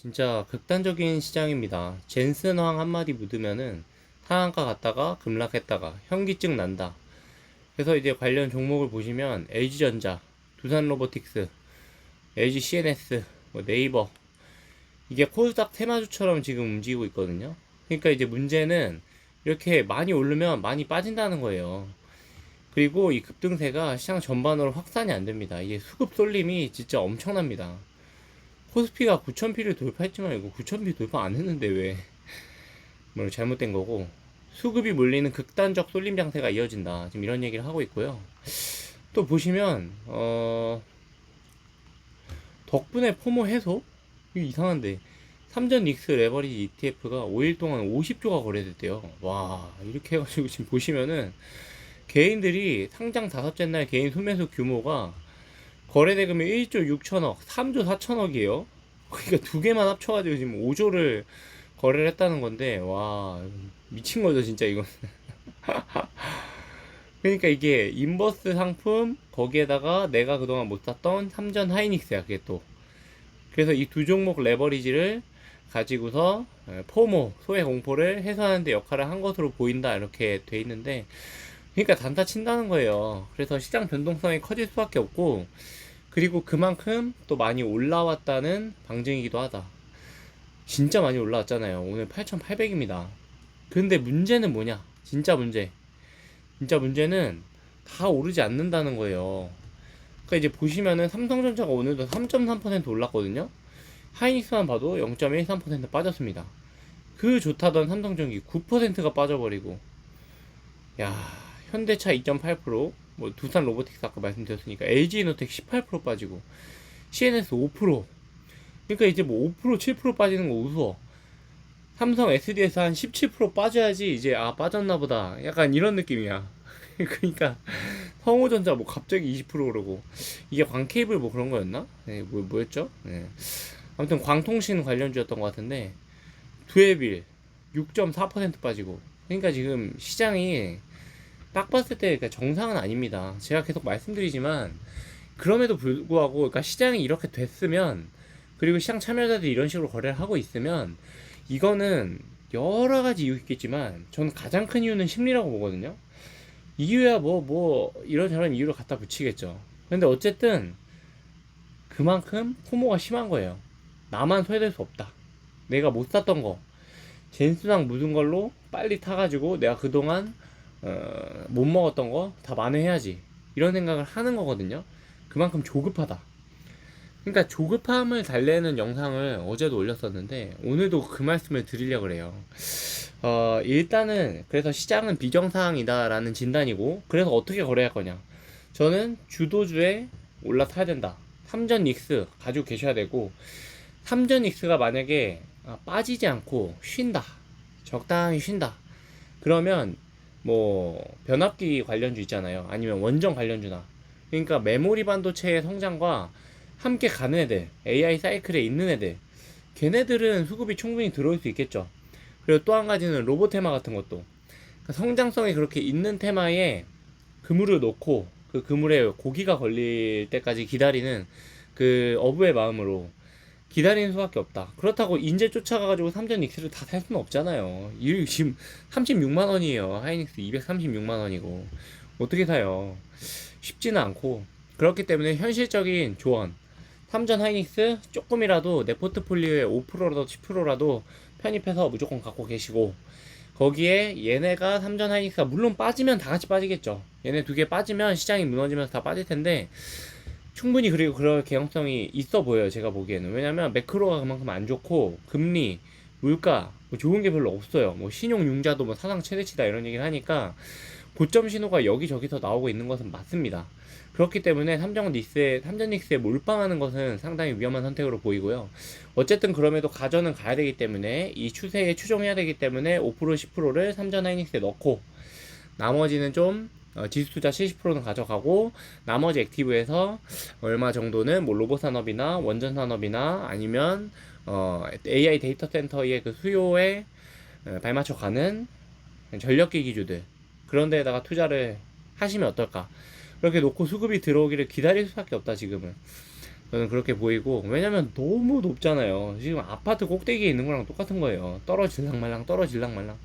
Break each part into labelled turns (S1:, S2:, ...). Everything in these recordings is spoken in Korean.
S1: 진짜 극단적인 시장입니다. 젠슨황 한마디 묻으면은 상한가 갔다가 급락했다가 현기증 난다. 그래서 이제 관련 종목을 보시면 LG전자, 두산로보틱스, LG CNS, 뭐 네이버 이게 코스닥 테마주처럼 지금 움직이고 있거든요. 그러니까 이제 문제는 이렇게 많이 오르면 많이 빠진다는 거예요. 그리고 이 급등세가 시장 전반으로 확산이 안 됩니다. 이게 수급 쏠림이 진짜 엄청납니다. 코스피가 9,000피를 돌파했지만 이거 9,000피 돌파 안 했는데 왜 뭐 잘못된 거고, 수급이 몰리는 극단적 쏠림 장세가 이어진다, 지금 이런 얘기를 하고 있고요. 또 보시면 덕분에 포모 해소? 이거 이상한데 삼전 닉스 레버리지 ETF가 5일 동안 50조가 거래됐대요. 와, 이렇게 해가지고 지금 보시면은 개인들이 상장 다섯째 날 개인 소매수 규모가 거래 대금이 1조 6천억, 3조 4천억이에요. 그러니까 두 개만 합쳐가지고 지금 5조를 거래를 했다는 건데, 와, 미친 거죠, 진짜 이건. 그러니까 이게 인버스 상품, 거기에다가 내가 그동안 못 샀던 삼전 하이닉스야, 그게 또. 그래서 이 두 종목 레버리지를 가지고서 포모, 소외 공포를 해소하는 데 역할을 한 것으로 보인다, 이렇게 돼 있는데, 그러니까 단타 친다는 거예요. 그래서 시장 변동성이 커질 수밖에 없고, 그리고 그만큼 또 많이 올라왔다는 방증이기도 하다. 진짜 많이 올라왔잖아요. 오늘 8,800입니다. 근데 문제는 뭐냐? 진짜 문제. 진짜 문제는 다 오르지 않는다는 거예요. 그러니까 이제 보시면은 삼성전자가 오늘도 3.3% 올랐거든요. 하이닉스만 봐도 0.13% 빠졌습니다. 그 좋다던 삼성전기 9%가 빠져버리고, 야, 현대차 2.8%, 뭐 두산 로보틱스 아까 말씀드렸으니까 LG이노텍 18% 빠지고, CNS 5%. 그러니까 이제 뭐 5%, 7% 빠지는 거 우스워. 삼성 SD에서 한 17% 빠져야지 이제 아 빠졌나 보다, 약간 이런 느낌이야. 그러니까 성우전자 뭐 갑자기 20% 오르고, 이게 광케이블 뭐 그런 거였나? 네, 뭐였죠? 네. 아무튼 광통신 관련주였던 것 같은데 두에빌 6.4% 빠지고. 그러니까 지금 시장이 딱 봤을 때 그러니까 정상은 아닙니다. 제가 계속 말씀드리지만 그럼에도 불구하고, 그러니까 시장이 이렇게 됐으면, 그리고 시장 참여자들이 이런 식으로 거래를 하고 있으면, 이거는 여러 가지 이유 있겠지만 저는 가장 큰 이유는 심리라고 보거든요. 이유야 뭐 이런저런 이유를 갖다 붙이겠죠. 근데 어쨌든 그만큼 포모가 심한 거예요. 나만 소외될 수 없다. 내가 못 샀던 거, 젠스랑 묻은 걸로 빨리 타가지고 내가 그동안 못 먹었던 거 다 만회해야지, 이런 생각을 하는 거거든요. 그만큼 조급하다. 그러니까 조급함을 달래는 영상을 어제도 올렸었는데 오늘도 그 말씀을 드리려고 그래요. 일단은 그래서 시장은 비정상이다라는 진단이고, 그래서 어떻게 거래할 거냐. 저는 주도주에 올라타야 된다. 삼전 닉스 가지고 계셔야 되고, 삼전 닉스가 만약에 빠지지 않고 쉰다, 적당히 쉰다, 그러면 뭐 변압기 관련주 있잖아요. 아니면 원전 관련주나, 그러니까 메모리 반도체의 성장과 함께 가는 애들, AI 사이클에 있는 애들, 걔네들은 수급이 충분히 들어올 수 있겠죠. 그리고 또 한 가지는 로봇 테마 같은 것도, 그러니까 성장성이 그렇게 있는 테마에 그물을 놓고 그 그물에 고기가 걸릴 때까지 기다리는 그 어부의 마음으로 기다리는 수밖에 없다. 그렇다고 인제 쫓아가가지고 삼전 닉스를 다 살 수는 없잖아요. 이 지금 36만 원이에요. 하이닉스 236만 원이고 어떻게 사요? 쉽지는 않고. 그렇기 때문에 현실적인 조언, 삼전 하이닉스 조금이라도 내 포트폴리오에 5%라도 10%라도 편입해서 무조건 갖고 계시고, 거기에 얘네가 삼전 하이닉스가 물론 빠지면 다 같이 빠지겠죠. 얘네 두 개 빠지면 시장이 무너지면서 다 빠질 텐데 충분히, 그리고 그럴 개연성이 있어 보여요, 제가 보기에는. 왜냐면 매크로가 그만큼 안 좋고 금리, 물가 뭐 좋은 게 별로 없어요. 뭐 신용융자도 뭐 사상 최대치다 이런 얘기를 하니까 고점 신호가 여기저기서 나오고 있는 것은 맞습니다. 그렇기 때문에 삼전 닉스에 몰빵하는 것은 상당히 위험한 선택으로 보이고요. 어쨌든 그럼에도 가전은 가야 되기 때문에, 이 추세에 추종해야 되기 때문에 5% 10%를 삼전 하이닉스에 넣고, 나머지는 좀 지수 투자 70%는 가져가고, 나머지 액티브에서 얼마 정도는 뭐 로봇 산업이나 원전 산업이나 아니면 AI 데이터 센터의 그 수요에 발맞춰 가는 전력기 기주들, 그런 데에다가 투자를 하시면 어떨까. 그렇게 놓고 수급이 들어오기를 기다릴 수밖에 없다, 지금은. 저는 그렇게 보이고, 왜냐면 너무 높잖아요. 지금 아파트 꼭대기에 있는 거랑 똑같은 거예요. 떨어질랑 말랑 떨어질랑 말랑.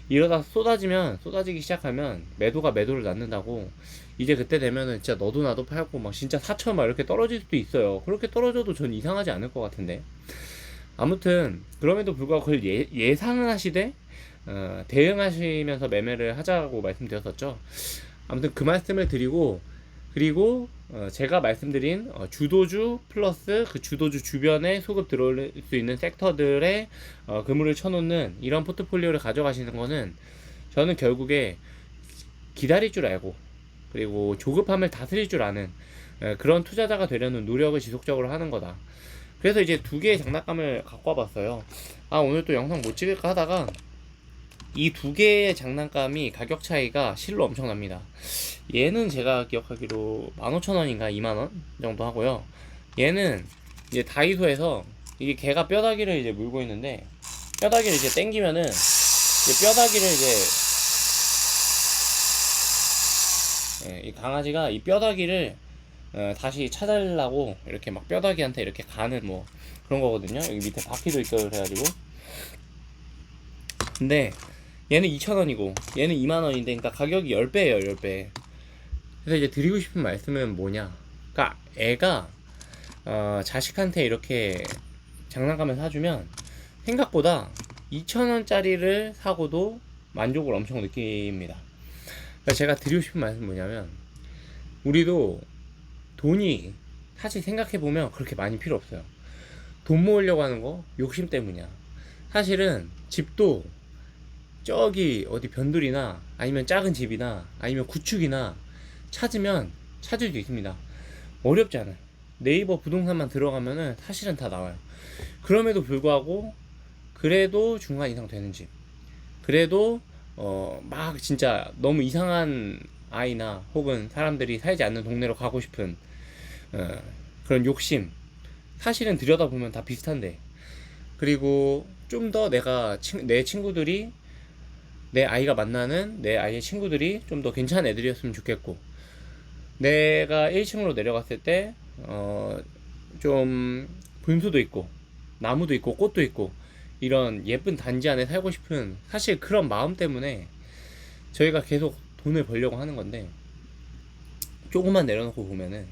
S1: 이러다 쏟아지면, 쏟아지기 시작하면 매도가 매도를 낳는다고. 이제 그때 되면은 진짜 너도 나도 팔고 막 진짜 4천 막 이렇게 떨어질 수도 있어요. 그렇게 떨어져도 전 이상하지 않을 것 같은데. 아무튼 그럼에도 불구하고 그걸 예상은 하시되 대응하시면서 매매를 하자고 말씀드렸었죠. 아무튼 그 말씀을 드리고, 그리고 제가 말씀드린 주도주 플러스 그 주도주 주변에 소급 들어올 수 있는 섹터들의 그물을 쳐놓는 이런 포트폴리오를 가져가시는 거는, 저는 결국에 기다릴 줄 알고, 그리고 조급함을 다스릴 줄 아는 그런 투자자가 되려는 노력을 지속적으로 하는 거다. 그래서 이제 두 개의 장난감을 갖고 와봤어요. 아, 오늘 또 영상 못 찍을까 하다가 이 두 개의 장난감이 가격 차이가 실로 엄청납니다. 얘는 제가 기억하기로 15,000원인가 20,000원 정도 하고요. 얘는 이제 다이소에서, 이게 개가 뼈다귀를 이제 물고 있는데, 뼈다귀를 이제 당기면은 이제 뼈다귀를 이제 이 강아지가 이 뼈다귀를 다시 찾으려고 이렇게 막 뼈다귀한테 이렇게 가는 뭐 그런 거거든요. 여기 밑에 바퀴도 있고 그래가지고. 근데 얘는 2,000원이고 얘는 20,000원인데, 그러니까 가격이 10배예요, 10배. 그래서 이제 드리고 싶은 말씀은 뭐냐, 그러니까 애가 자식한테 이렇게 장난감을 사주면 생각보다 2,000원짜리를 사고도 만족을 엄청 느낍니다. 그러니까 제가 드리고 싶은 말씀은 뭐냐면, 우리도 돈이 사실 생각해보면 그렇게 많이 필요 없어요. 돈 모으려고 하는 거 욕심 때문이야. 사실은 집도 저기 어디 변두리나 아니면 작은 집이나 아니면 구축이나 찾으면 찾을 수 있습니다. 어렵지 않아요. 네이버 부동산만 들어가면은 사실은 다 나와요. 그럼에도 불구하고 그래도 중간 이상 되는 집, 그래도 막 진짜 너무 이상한 아이나 혹은 사람들이 살지 않는 동네로 가고 싶은 그런 욕심, 사실은 들여다보면 다 비슷한데, 그리고 좀 더 내 친구들이, 내 아이가 만나는 내 아이의 친구들이 좀 더 괜찮은 애들이었으면 좋겠고, 내가 1층으로 내려갔을 때 좀 분수도 있고 나무도 있고 꽃도 있고 이런 예쁜 단지 안에 살고 싶은, 사실 그런 마음 때문에 저희가 계속 돈을 벌려고 하는 건데, 조금만 내려놓고 보면은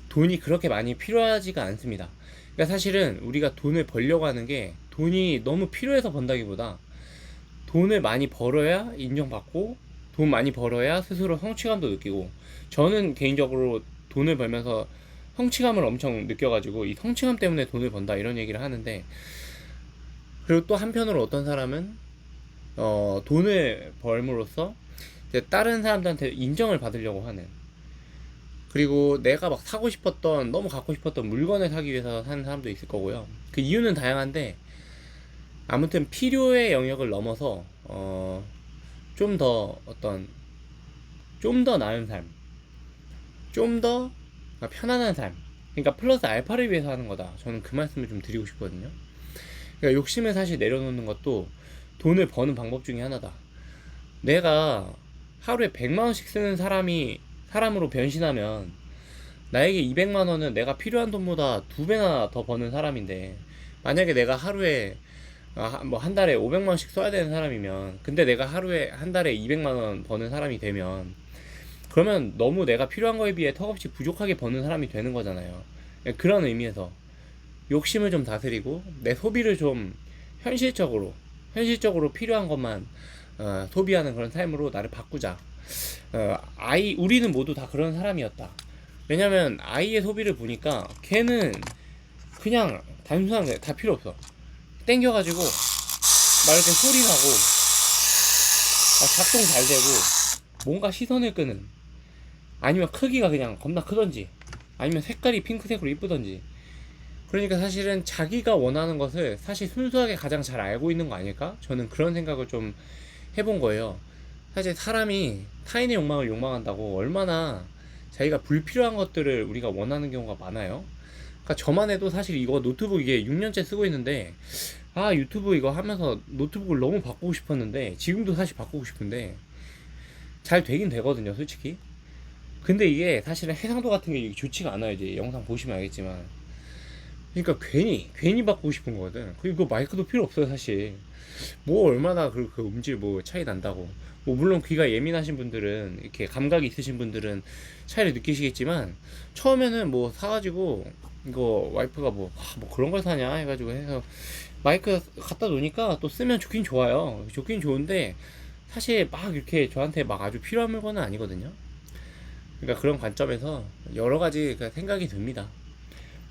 S1: 돈이 그렇게 많이 필요하지가 않습니다. 그러니까 사실은 우리가 돈을 벌려고 하는 게 돈이 너무 필요해서 번다기보다, 돈을 많이 벌어야 인정받고 돈 많이 벌어야 스스로 성취감도 느끼고, 저는 개인적으로 돈을 벌면서 성취감을 엄청 느껴가지고 이 성취감 때문에 돈을 번다 이런 얘기를 하는데, 그리고 또 한편으로 어떤 사람은 돈을 벌므로써 이제 다른 사람들한테 인정을 받으려고 하는, 그리고 내가 막 사고 싶었던, 너무 갖고 싶었던 물건을 사기 위해서 사는 사람도 있을 거고요. 그 이유는 다양한데, 아무튼 필요의 영역을 넘어서 좀 더 좀 더 나은 삶, 좀 더 편안한 삶, 그러니까 플러스 알파를 위해서 하는 거다. 저는 그 말씀을 좀 드리고 싶거든요. 그러니까 욕심을 사실 내려놓는 것도 돈을 버는 방법 중에 하나다. 내가 하루에 100만 원씩 쓰는 사람으로 변신하면 나에게 200만 원은 내가 필요한 돈보다 2배나 더 버는 사람인데, 만약에 내가 하루에 뭐 한 달에 500만 원씩 써야 되는 사람이면, 근데 내가 하루에 한 달에 200만 원 버는 사람이 되면, 그러면 너무 내가 필요한 거에 비해 턱없이 부족하게 버는 사람이 되는 거잖아요. 그런 의미에서 욕심을 좀 다스리고 내 소비를 좀 현실적으로 필요한 것만 소비하는 그런 삶으로 나를 바꾸자. 우리는 모두 다 그런 사람이었다. 왜냐면 아이의 소비를 보니까 걔는 그냥 단순한 게 다 필요 없어. 땡겨가지고 막 이렇게 소리 나고 막 작동 잘 되고 뭔가 시선을 끄는, 아니면 크기가 그냥 겁나 크던지 아니면 색깔이 핑크색으로 이쁘던지. 그러니까 사실은 자기가 원하는 것을 사실 순수하게 가장 잘 알고 있는 거 아닐까? 저는 그런 생각을 좀 해본 거예요. 사실 사람이 타인의 욕망을 욕망한다고 얼마나 자기가 불필요한 것들을 우리가 원하는 경우가 많아요. 그러니까 저만 해도 사실 이거 노트북 이게 6년째 쓰고 있는데, 유튜브 이거 하면서 노트북을 너무 바꾸고 싶었는데, 지금도 사실 바꾸고 싶은데 잘 되긴 되거든요, 솔직히. 근데 이게 사실은 해상도 같은 게 좋지가 않아요. 이제 영상 보시면 알겠지만. 그러니까 괜히 바꾸고 싶은 거거든. 그리고 마이크도 필요 없어요, 사실. 뭐 얼마나 그 음질 뭐 차이 난다고. 뭐 물론 귀가 예민하신 분들은, 이렇게 감각이 있으신 분들은 차이를 느끼시겠지만, 처음에는 뭐 사가지고 이거 와이프가 뭐 그런 걸 사냐 해가지고 해서 마이크 갖다 놓으니까 또 쓰면 좋긴 좋아요. 좋긴 좋은데 사실 막 이렇게 저한테 막 아주 필요한 물건은 아니거든요. 그러니까 그런 관점에서 여러 가지 생각이 듭니다.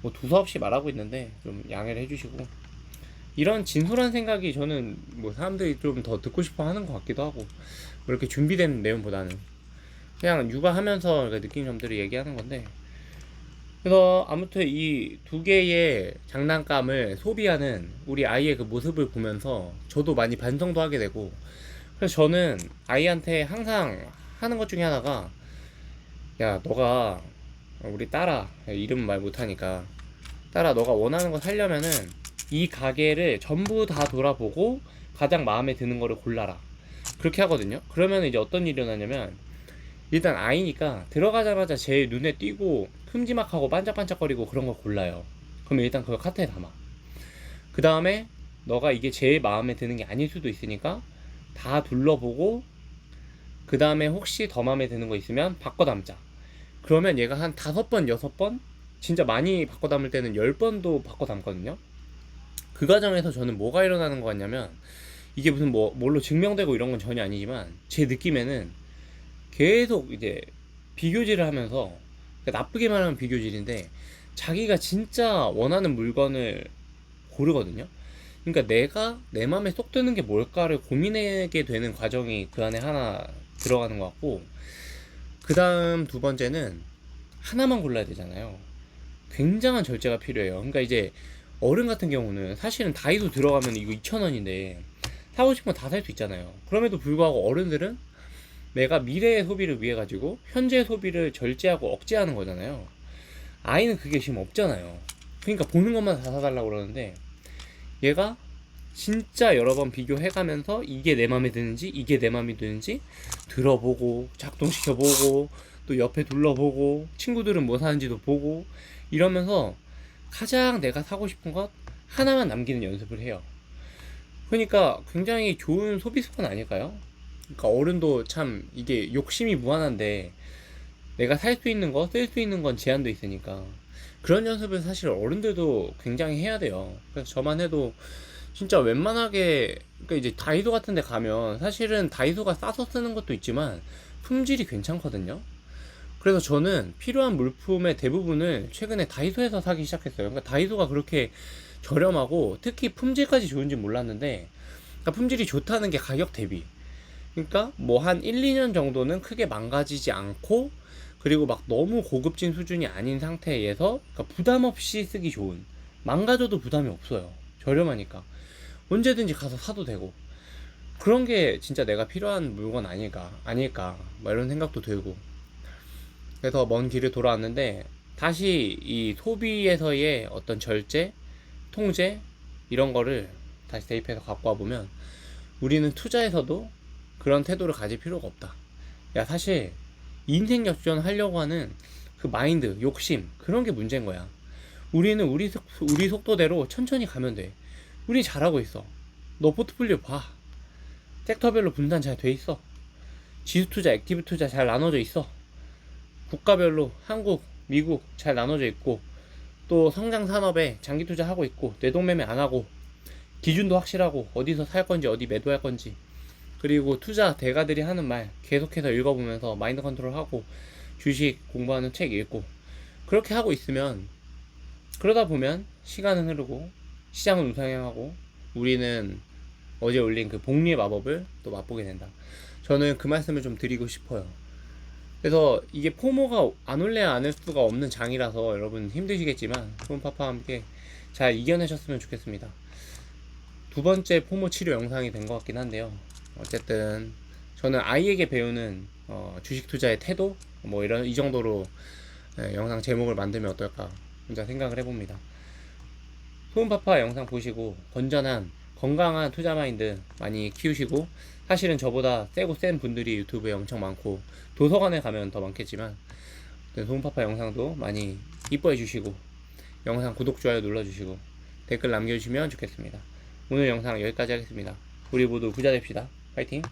S1: 뭐 두서없이 말하고 있는데 좀 양해를 해주시고, 이런 진솔한 생각이 저는 뭐 사람들이 좀 더 듣고 싶어 하는 것 같기도 하고, 뭐 이렇게 준비된 내용보다는 그냥 육아하면서 느낀 점들을 얘기하는 건데, 그래서 아무튼 이 두 개의 장난감을 소비하는 우리 아이의 그 모습을 보면서 저도 많이 반성도 하게 되고, 그래서 저는 아이한테 항상 하는 것 중에 하나가, 야 너가, 우리 딸아, 이름 말 못하니까, 딸아 너가 원하는 거 사려면은 이 가게를 전부 다 돌아보고 가장 마음에 드는 거를 골라라, 그렇게 하거든요. 그러면 이제 어떤 일이 일어나냐면, 일단 아이니까 들어가자마자 제일 눈에 띄고 큼지막하고 반짝반짝거리고 그런 걸 골라요. 그러면 일단 그걸 카트에 담아. 그 다음에 너가 이게 제일 마음에 드는 게 아닐 수도 있으니까 다 둘러보고, 그 다음에 혹시 더 마음에 드는 거 있으면 바꿔 담자. 그러면 얘가 한 5번, 6번, 진짜 많이 바꿔 담을 때는 10번도 바꿔 담거든요. 그 과정에서 저는 뭐가 일어나는 것 같냐면, 이게 무슨 뭘로 증명되고 이런 건 전혀 아니지만, 제 느낌에는 계속 이제 비교질을 하면서, 그러니까 나쁘게 말하면 비교질인데, 자기가 진짜 원하는 물건을 고르거든요. 그러니까 내가 내 맘에 쏙 드는 게 뭘까를 고민하게 되는 과정이 그 안에 하나 들어가는 것 같고, 그 다음 두 번째는 하나만 골라야 되잖아요. 굉장한 절제가 필요해요. 그러니까 이제 어른 같은 경우는 사실은 다이소 들어가면 이거 2,000원인데 사고 싶은 거 다 살 수 있잖아요. 그럼에도 불구하고 어른들은 내가 미래의 소비를 위해 가지고 현재의 소비를 절제하고 억제하는 거잖아요. 아이는 그게 지금 없잖아요. 그러니까 보는 것만 다 사달라고 그러는데, 얘가 진짜 여러 번 비교해가면서 이게 내 맘에 드는지 이게 내 맘에 드는지 들어보고 작동시켜보고 또 옆에 둘러보고 친구들은 뭐 사는지도 보고 이러면서 가장 내가 사고 싶은 것 하나만 남기는 연습을 해요. 그러니까 굉장히 좋은 소비 습관 아닐까요? 그러니까 어른도 참 이게 욕심이 무한한데, 내가 살 수 있는 거, 쓸 수 있는 건 제한도 있으니까 그런 연습을 사실 어른들도 굉장히 해야 돼요. 그래서 저만 해도 진짜 웬만하게, 그러니까 이제 다이소 같은 데 가면 사실은 다이소가 싸서 쓰는 것도 있지만 품질이 괜찮거든요. 그래서 저는 필요한 물품의 대부분을 최근에 다이소에서 사기 시작했어요. 그러니까 다이소가 그렇게 저렴하고 특히 품질까지 좋은지 몰랐는데, 그러니까 품질이 좋다는 게 가격 대비, 그러니까 뭐 한 1, 2년 정도는 크게 망가지지 않고, 그리고 막 너무 고급진 수준이 아닌 상태에서 그러니까 부담 없이 쓰기 좋은, 망가져도 부담이 없어요. 저렴하니까 언제든지 가서 사도 되고, 그런 게 진짜 내가 필요한 물건 아닐까 뭐 이런 생각도 들고. 그래서 먼 길을 돌아왔는데 다시 이 소비에서의 어떤 절제, 통제, 이런 거를 다시 대입해서 갖고 와보면, 우리는 투자에서도 그런 태도를 가질 필요가 없다. 야 사실 인생 역전 하려고 하는 그 마인드, 욕심, 그런 게 문제인 거야. 우리는 우리 속도대로 천천히 가면 돼. 우리 잘하고 있어. 너 포트폴리오 봐. 섹터별로 분산 잘 돼 있어. 지수 투자, 액티브 투자 잘 나눠져 있어. 국가별로 한국, 미국 잘 나눠져 있고, 또 성장 산업에 장기 투자하고 있고, 내동매매 안 하고, 기준도 확실하고, 어디서 살 건지 어디 매도할 건지, 그리고 투자 대가들이 하는 말 계속해서 읽어보면서 마인드 컨트롤하고, 주식 공부하는 책 읽고, 그렇게 하고 있으면, 그러다 보면 시간은 흐르고 시장은 우상향하고 우리는 어제 올린 그 복리의 마법을 또 맛보게 된다. 저는 그 말씀을 좀 드리고 싶어요. 그래서 이게 포모가 안 올래야 안 할 수가 없는 장이라서 여러분 힘드시겠지만 푸른파파와 함께 잘 이겨내셨으면 좋겠습니다. 두 번째 포모 치료 영상이 된 것 같긴 한데요. 어쨌든 저는 아이에게 배우는 주식 투자의 태도, 뭐 이런 이 정도로 영상 제목을 만들면 어떨까 혼자 생각을 해봅니다. 소음파파 영상 보시고 건전한 건강한 투자 마인드 많이 키우시고, 사실은 저보다 세고 센 분들이 유튜브에 엄청 많고 도서관에 가면 더 많겠지만 소음파파 영상도 많이 이뻐해 주시고 영상 구독, 좋아요 눌러주시고 댓글 남겨주시면 좋겠습니다. 오늘 영상 여기까지 하겠습니다. 우리 모두 부자 됩시다. 파이팅!